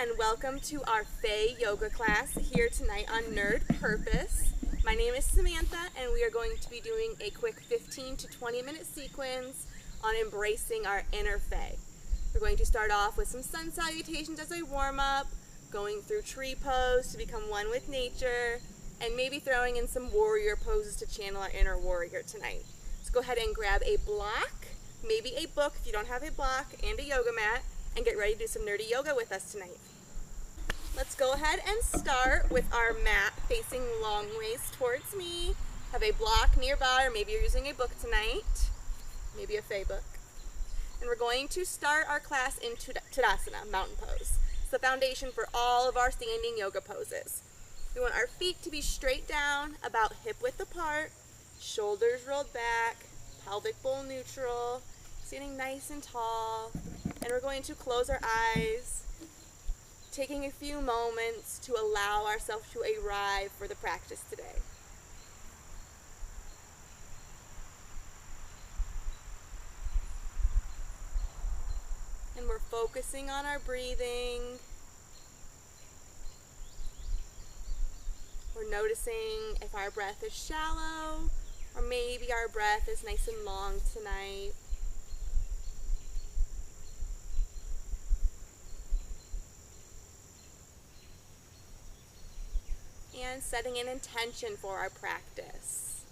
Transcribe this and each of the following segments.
and welcome to our Fae Yoga class here tonight on Nerd Purpose. My name is Samantha and we are going to be doing a quick 15 to 20 minute sequence on embracing our inner Fae. We're going to start off with some sun salutations as a warm-up, going through tree pose to become one with nature, and maybe throwing in some warrior poses to channel our inner warrior tonight. So go ahead and grab a block, maybe a book if you don't have a block, and a yoga mat, and get ready to do some nerdy yoga with us tonight. Let's go ahead and start with our mat facing long ways towards me. Have a block nearby, or maybe you're using a book tonight, maybe a Fae book. And we're going to start our class in Tadasana, mountain pose. It's the foundation for all of our standing yoga poses. We want our feet to be straight down, about hip width apart, shoulders rolled back, pelvic bowl neutral, standing nice and tall. And we're going to close our eyes, taking a few moments to allow ourselves to arrive for the practice today. And we're focusing on our breathing. We're noticing if our breath is shallow, or maybe our breath is nice and long tonight. And setting an intention for our practice.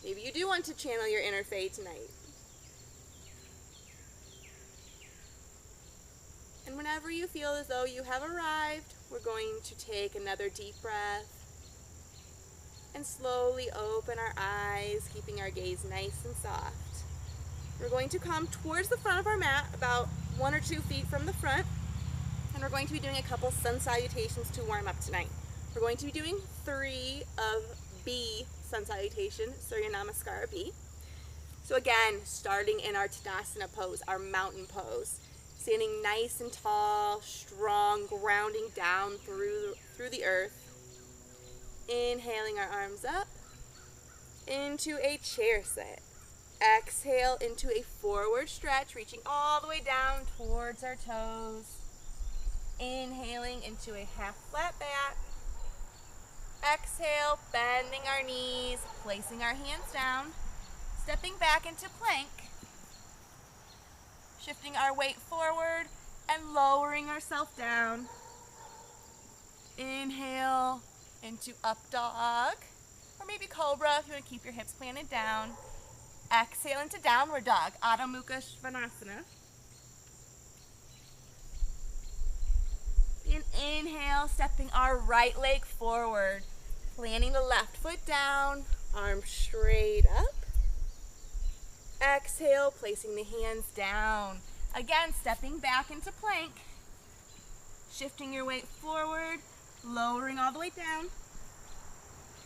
Maybe you do want to channel your inner Fae tonight. And whenever you feel as though you have arrived, we're going to take another deep breath and slowly open our eyes, keeping our gaze nice and soft. We're going to come towards the front of our mat, about 1 or 2 feet from the front, and we're going to be doing a couple sun salutations to warm up tonight. We're going to be doing 3 of B sun salutation, Surya Namaskara B. So again, starting in our Tadasana pose, our mountain pose. Standing nice and tall, strong, grounding down through the earth. Inhaling our arms up into a chair sit. Exhale into a forward stretch, reaching all the way down towards our toes. Inhaling into a half flat back. Exhale, bending our knees, placing our hands down, stepping back into plank, shifting our weight forward and lowering ourselves down. Inhale into up dog, or maybe cobra if you want to keep your hips planted down. Exhale into downward dog, Adho Mukha Svanasana. And inhale, stepping our right leg forward, planting the left foot down, arms straight up. Exhale, placing the hands down. Again, stepping back into plank, shifting your weight forward, lowering all the way down.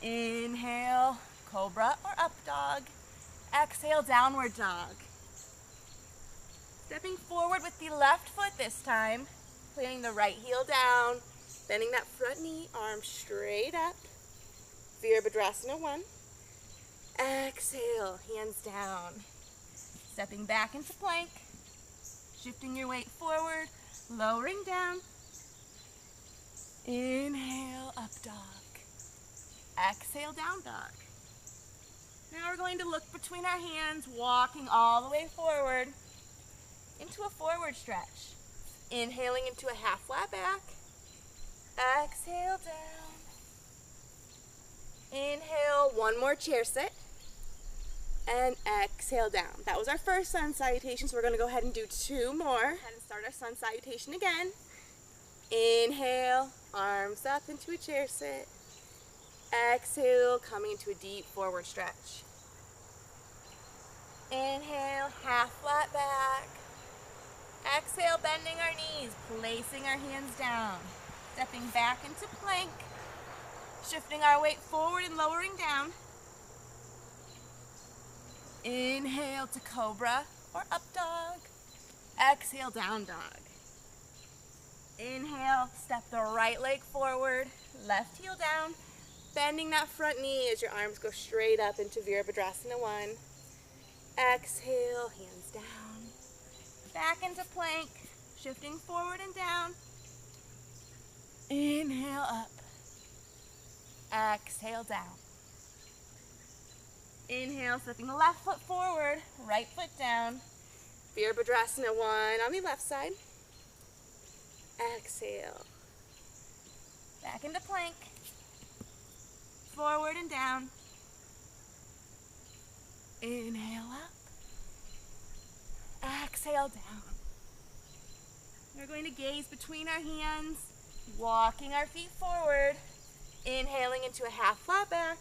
Inhale, cobra or up dog. Exhale, downward dog. Stepping forward with the left foot this time, planting the right heel down, bending that front knee, arms straight up. Virabhadrasana 1. Exhale, hands down. Stepping back into plank, shifting your weight forward, lowering down. Inhale, up dog. Exhale, down dog. Now we're going to look between our hands, walking all the way forward into a forward stretch. Inhaling into a half flat back. Exhale, down. Inhale, one more chair sit. And exhale down. That was our first sun salutation, so we're going to go ahead and do 2 more. And start our sun salutation again. Inhale, arms up into a chair sit. Exhale, coming into a deep forward stretch. Inhale, half flat back. Exhale, bending our knees, placing our hands down. Stepping back into plank. Shifting our weight forward and lowering down. Inhale to cobra or up dog. Exhale, down dog. Inhale, step the right leg forward, left heel down, bending that front knee as your arms go straight up into Virabhadrasana 1. Exhale, hands down. Back into plank, shifting forward and down. Exhale down. Inhale, stepping the left foot forward, right foot down. Virabhadrasana 1 on the left side. Exhale. Back into plank. Forward and down. Inhale up. Exhale down. We're going to gaze between our hands, walking our feet forward, inhaling into a half flat back.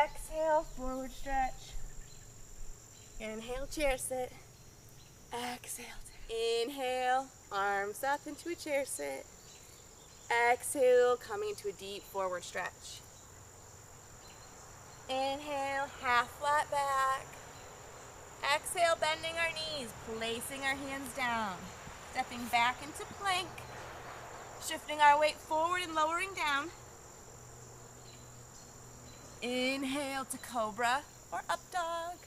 Exhale, forward stretch. Inhale, chair sit. Exhale. Inhale, arms up into a chair sit. Exhale, coming into a deep forward stretch. Inhale, half flat back. Exhale, bending our knees, placing our hands down. Stepping back into plank. Shifting our weight forward and lowering down. Inhale to cobra or up dog.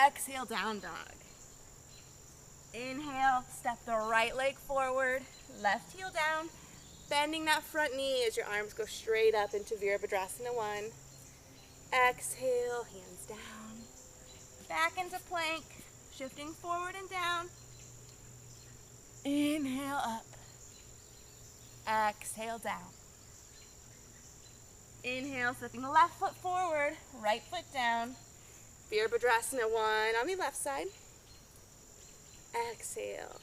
Exhale, down dog. Inhale, step the right leg forward, left heel down, bending that front knee as your arms go straight up into Virabhadrasana 1. Exhale, hands down. Back into plank, shifting forward and down. Inhale up. Exhale down. Inhale, stepping the left foot forward, right foot down. Virabhadrasana 1 on the left side. Exhale.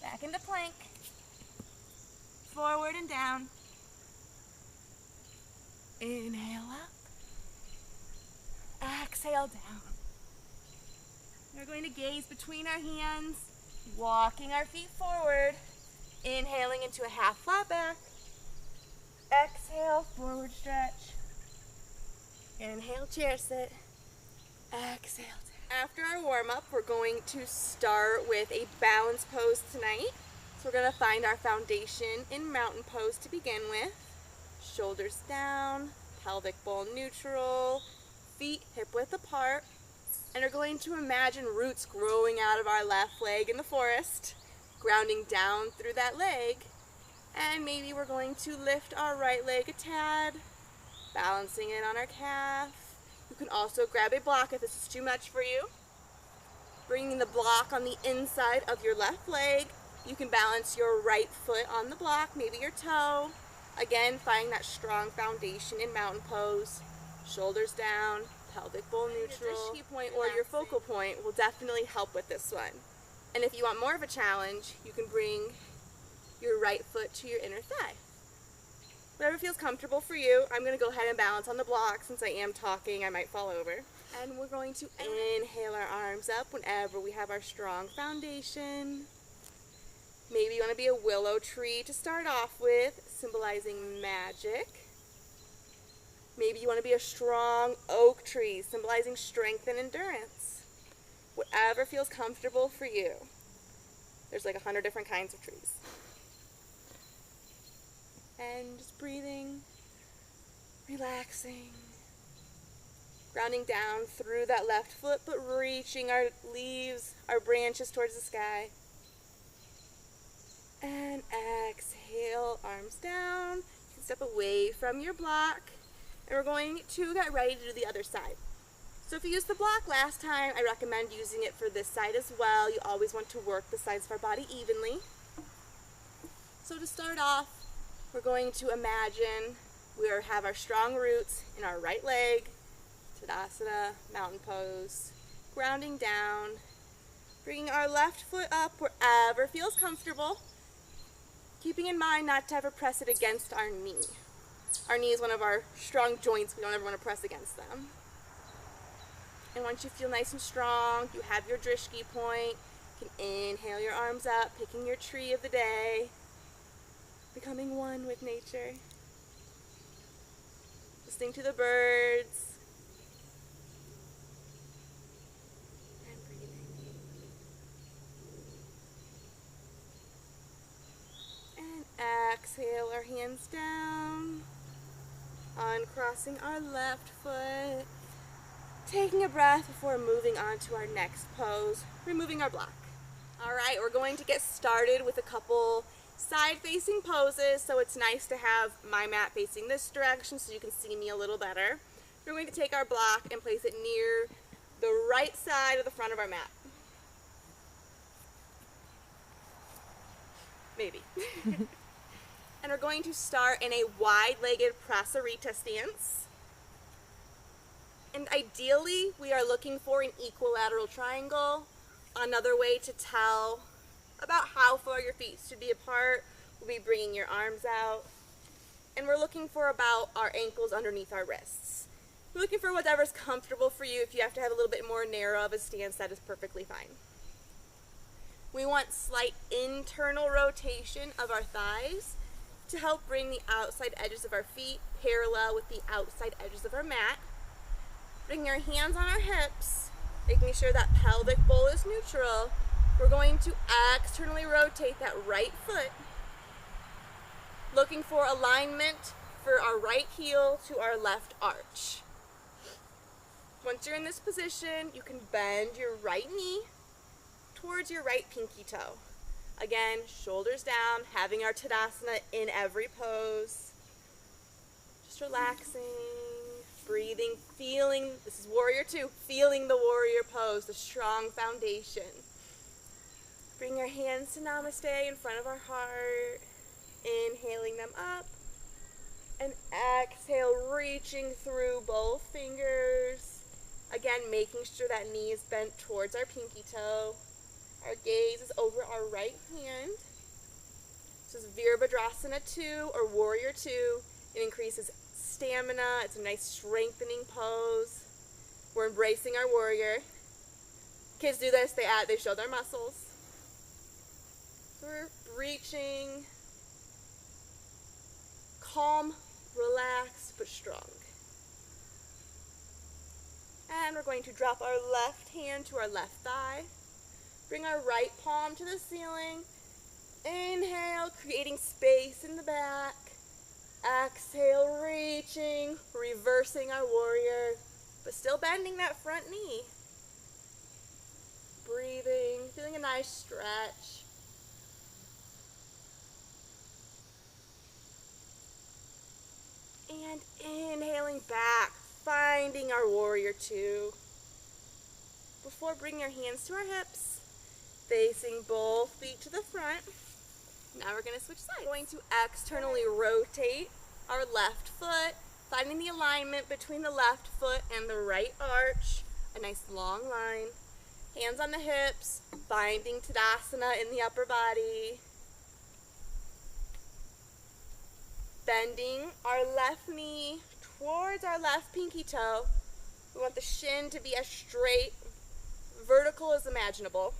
Back into plank. Forward and down. Inhale up. Exhale down. We're going to gaze between our hands, walking our feet forward, inhaling into a half flat back. Exhale, forward stretch. Inhale, chair sit. Exhale. After our warm-up, we're going to start with a balance pose tonight. So we're going to find our foundation in mountain pose to begin with. Shoulders down, pelvic bowl neutral, feet hip width apart. And we're going to imagine roots growing out of our left leg in the forest, grounding down through that leg. And maybe we're going to lift our right leg a tad, balancing it on our calf. You can also grab a block if this is too much for you. Bringing the block on the inside of your left leg. You can balance your right foot on the block, maybe your toe. Again, finding that strong foundation in mountain pose. Shoulders down, pelvic bowl neutral. Your drishti point or your focal point will definitely help with this one. And if you want more of a challenge, you can bring your right foot to your inner thigh. Whatever feels comfortable for you. I'm going to go ahead and balance on the block. Since I am talking, I might fall over. And we're going to inhale our arms up whenever we have our strong foundation. Maybe you want to be a willow tree to start off with, symbolizing magic. Maybe you want to be a strong oak tree, symbolizing strength and endurance. Whatever feels comfortable for you. There's like 100 different kinds of trees. And just breathing, relaxing, grounding down through that left foot, but reaching our leaves, our branches towards the sky. And exhale, arms down. You can step away from your block. And we're going to get ready to do the other side. So if you used the block last time, I recommend using it for this side as well. You always want to work the sides of our body evenly. So to start off, we're going to imagine we have our strong roots in our right leg, Tadasana, mountain pose, grounding down, bringing our left foot up wherever feels comfortable, keeping in mind not to ever press it against our knee. Our knee is one of our strong joints. We don't ever want to press against them. And once you feel nice and strong, you have your drishti point, you can inhale your arms up, picking your tree of the day, becoming one with nature. Listening to the birds. And breathing. And exhale our hands down. Uncrossing our left foot. Taking a breath before moving on to our next pose, removing our block. All right, we're going to get started with a couple side-facing poses, so it's nice to have my mat facing this direction so you can see me a little better. We're going to take our block and place it near the right side of the front of our mat. Maybe. And we're going to start in a wide-legged prasarita stance. And ideally, we are looking for an equilateral triangle. Another way to tell about how far your feet should be apart will be bringing your arms out. And we're looking for about our ankles underneath our wrists. We're looking for whatever's comfortable for you. If you have to have a little bit more narrow of a stance, that is perfectly fine. We want slight internal rotation of our thighs to help bring the outside edges of our feet parallel with the outside edges of our mat. Bring our hands on our hips, making sure that pelvic bowl is neutral. We're going to externally rotate that right foot, looking for alignment for our right heel to our left arch. Once you're in this position, you can bend your right knee towards your right pinky toe. Again, shoulders down, having our Tadasana in every pose. Just relaxing, breathing, feeling, this is Warrior 2, feeling the Warrior pose, the strong foundation. Bring your hands to Namaste in front of our heart, inhaling them up, and exhale, reaching through both fingers. Again, making sure that knee is bent towards our pinky toe. Our gaze is over our right hand. This is Virabhadrasana 2 or Warrior 2. It increases stamina. It's a nice strengthening pose. We're embracing our warrior. Kids do this, they show their muscles. So we're reaching, calm, relaxed, but strong. And we're going to drop our left hand to our left thigh. Bring our right palm to the ceiling. Inhale, creating space in the back. Exhale, reaching, reversing our warrior, but still bending that front knee. Breathing, feeling a nice stretch. And inhaling back, finding our Warrior 2. Before bringing our hands to our hips, facing both feet to the front. Now we're going to switch sides. We're going to externally rotate our left foot, finding the alignment between the left foot and the right arch. A nice long line. Hands on the hips, finding Tadasana in the upper body. Bending our left knee towards our left pinky toe. We want the shin to be as straight, vertical as imaginable.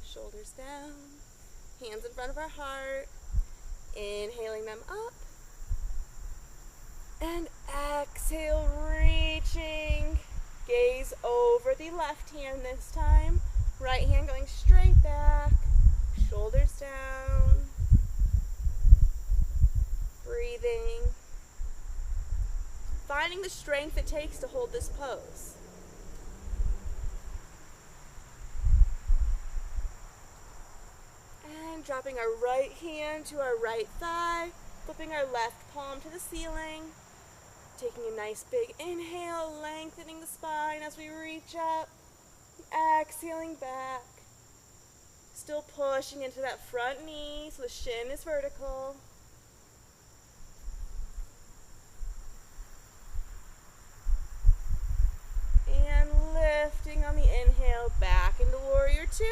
Shoulders down, hands in front of our heart, inhaling them up, and exhale, reaching, gaze over the left hand this time, right hand going straight back, shoulders down, breathing, finding the strength it takes to hold this pose. And dropping our right hand to our right thigh, flipping our left palm to the ceiling, taking a nice big inhale, lengthening the spine as we reach up, exhaling back, still pushing into that front knee so the shin is vertical. And lifting on the inhale back into Warrior 2.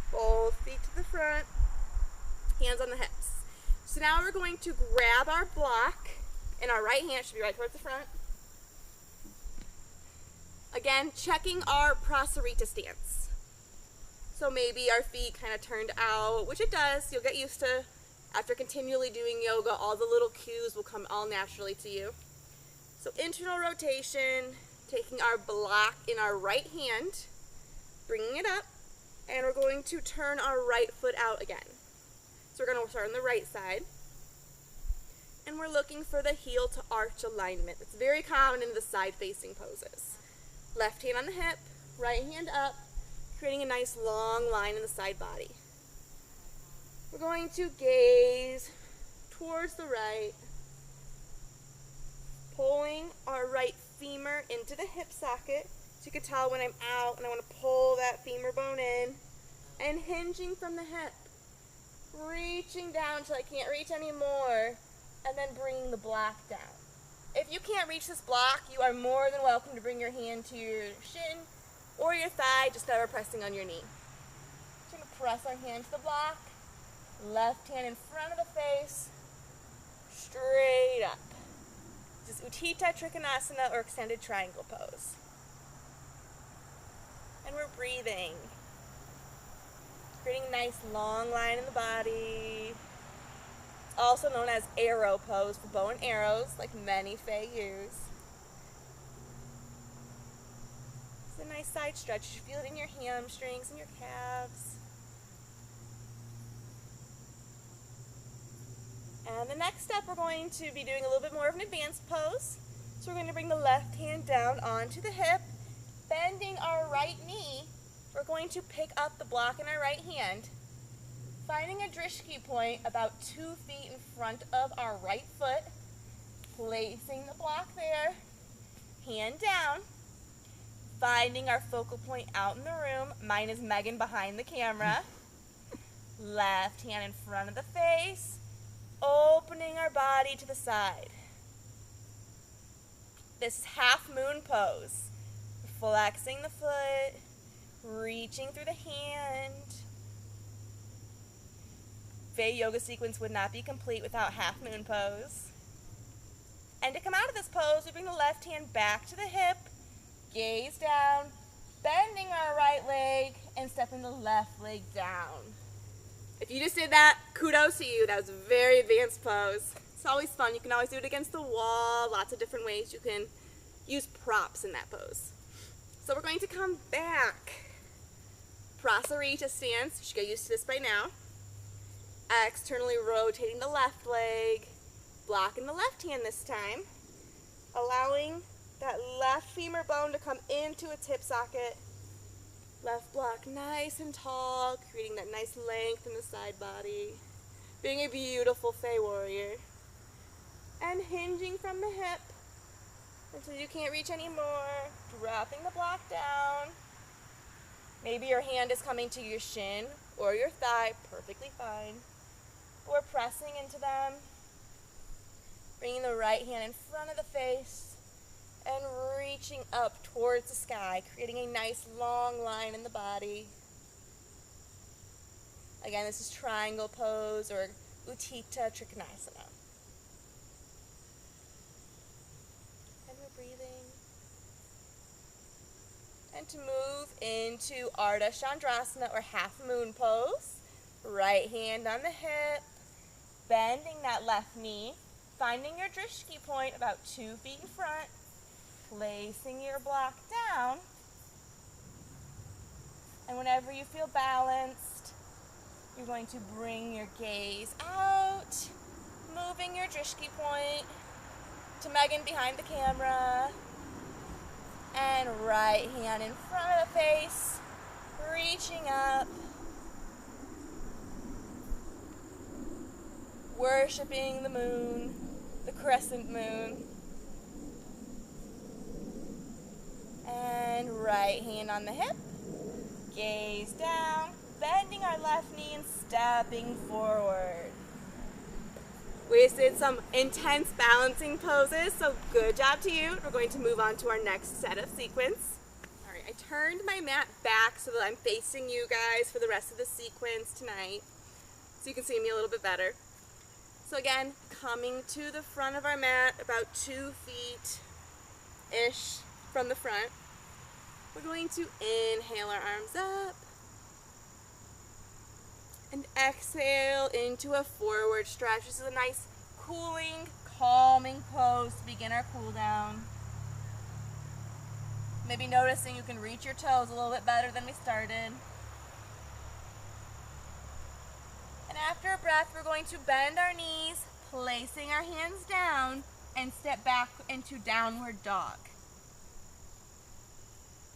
Both feet to the front, hands on the hips. So now we're going to grab our block, and our right hand should be right towards the front. Again, checking our prasarita stance. So maybe our feet kind of turned out, which it does. You'll get used to, after continually doing yoga, all the little cues will come all naturally to you. So internal rotation, taking our block in our right hand, bringing it up, and we're going to turn our right foot out again. So we're going to start on the right side. And we're looking for the heel to arch alignment. It's very common in the side-facing poses. Left hand on the hip, right hand up, creating a nice long line in the side body. We're going to gaze towards the right, pulling our right femur into the hip socket. So you can tell when I'm out and I want to pull that femur bone in, and hinging from the hip, reaching down till I can't reach anymore, and then bringing the block down. If you can't reach this block, you are more than welcome to bring your hand to your shin or your thigh, just never pressing on your knee. We're going to press our hand to the block, left hand in front of the face, straight up. This is Utthita Trikonasana, or extended triangle pose. And we're breathing. Creating a nice long line in the body. It's also known as arrow pose for bow and arrows, like many Fae use. It's a nice side stretch. You feel it in your hamstrings and your calves. And the next step, we're going to be doing a little bit more of an advanced pose. So we're going to bring the left hand down onto the hip, bending our right knee. We're going to pick up the block in our right hand, finding a drishti point about 2 feet in front of our right foot, placing the block there, hand down, finding our focal point out in the room. Mine is Megan behind the camera. Left hand in front of the face, opening our body to the side. This is half moon pose. Flexing the foot, reaching through the hand. Fae Yoga sequence would not be complete without half moon pose. And to come out of this pose, we bring the left hand back to the hip, gaze down, bending our right leg, and stepping the left leg down. If you just did that, kudos to you. That was a very advanced pose. It's always fun. You can always do it against the wall. Lots of different ways you can use props in that pose. So we're going to come back. Prasarita stance. You should get used to this by now. Externally rotating the left leg. Blocking the left hand this time. Allowing that left femur bone to come into its hip socket. Left block nice and tall, creating that nice length in the side body. Being a beautiful Fae Warrior. And hinging from the hip until you can't reach anymore. Dropping the block down. Maybe your hand is coming to your shin or your thigh, perfectly fine. We're pressing into them. Bringing the right hand in front of the face. And reaching up towards the sky, creating a nice long line in the body. Again, this is triangle pose or Utthita Trikonasana. And we're breathing. And to move into Ardha Chandrasana, or half moon pose. Right hand on the hip, bending that left knee, finding your drishti point about 2 feet in front. Placing your block down, and whenever you feel balanced, you're going to bring your gaze out, moving your drishti point to Megan behind the camera, and right hand in front of the face, reaching up, worshiping the moon, the crescent moon. And right hand on the hip, gaze down, bending our left knee and stepping forward. We just did some intense balancing poses, so good job to you. We're going to move on to our next set of sequence. All right, I turned my mat back so that I'm facing you guys for the rest of the sequence tonight, so you can see me a little bit better. So again, coming to the front of our mat, about 2 feet-ish from the front. We're going to inhale our arms up and exhale into a forward stretch. This is a nice cooling, calming pose to begin our cool down. Maybe noticing you can reach your toes a little bit better than we started. And after a breath, we're going to bend our knees, placing our hands down, and step back into downward dog.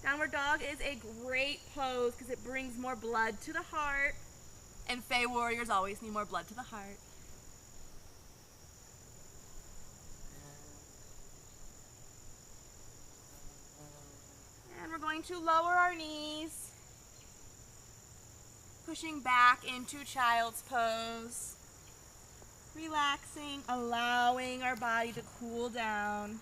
Downward dog is a great pose because it brings more blood to the heart. And Fae Fae Warriors always need more blood to the heart. And we're going to lower our knees, pushing back into child's pose, relaxing, allowing our body to cool down.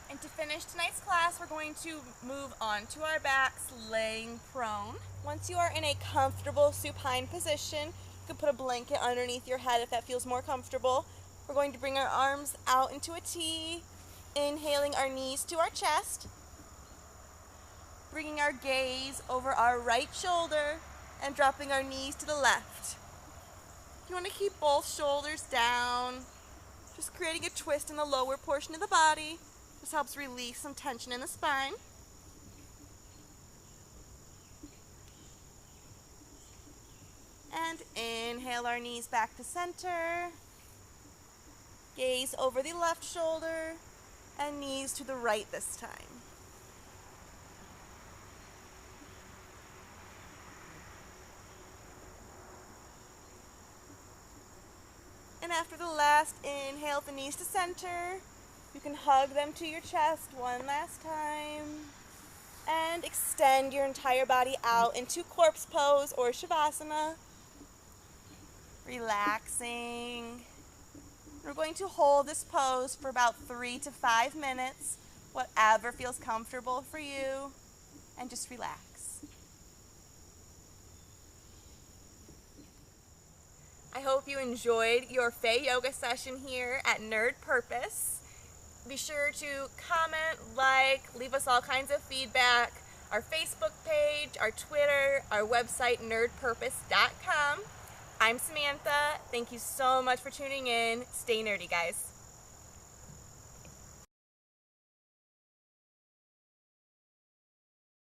And to finish tonight's class, we're going to move on to our backs, laying prone. Once you are in a comfortable supine position, you can put a blanket underneath your head if that feels more comfortable. We're going to bring our arms out into a T, inhaling our knees to our chest, bringing our gaze over our right shoulder and dropping our knees to the left. You want to keep both shoulders down, just creating a twist in the lower portion of the body. This helps release some tension in the spine. And inhale our knees back to center. Gaze over the left shoulder and knees to the right this time. And after the last inhale, the knees to center. You can hug them to your chest one last time. And extend your entire body out into corpse pose or shavasana. Relaxing. We're going to hold this pose for about 3 to 5 minutes, whatever feels comfortable for you, and just relax. I hope you enjoyed your Fae Yoga session here at Nerd Purpose. Be sure to comment, leave us all kinds of feedback, our Facebook page, our Twitter, our website, nerdpurpose.com. I'm Samantha. Thank you so much for tuning in. Stay nerdy, guys.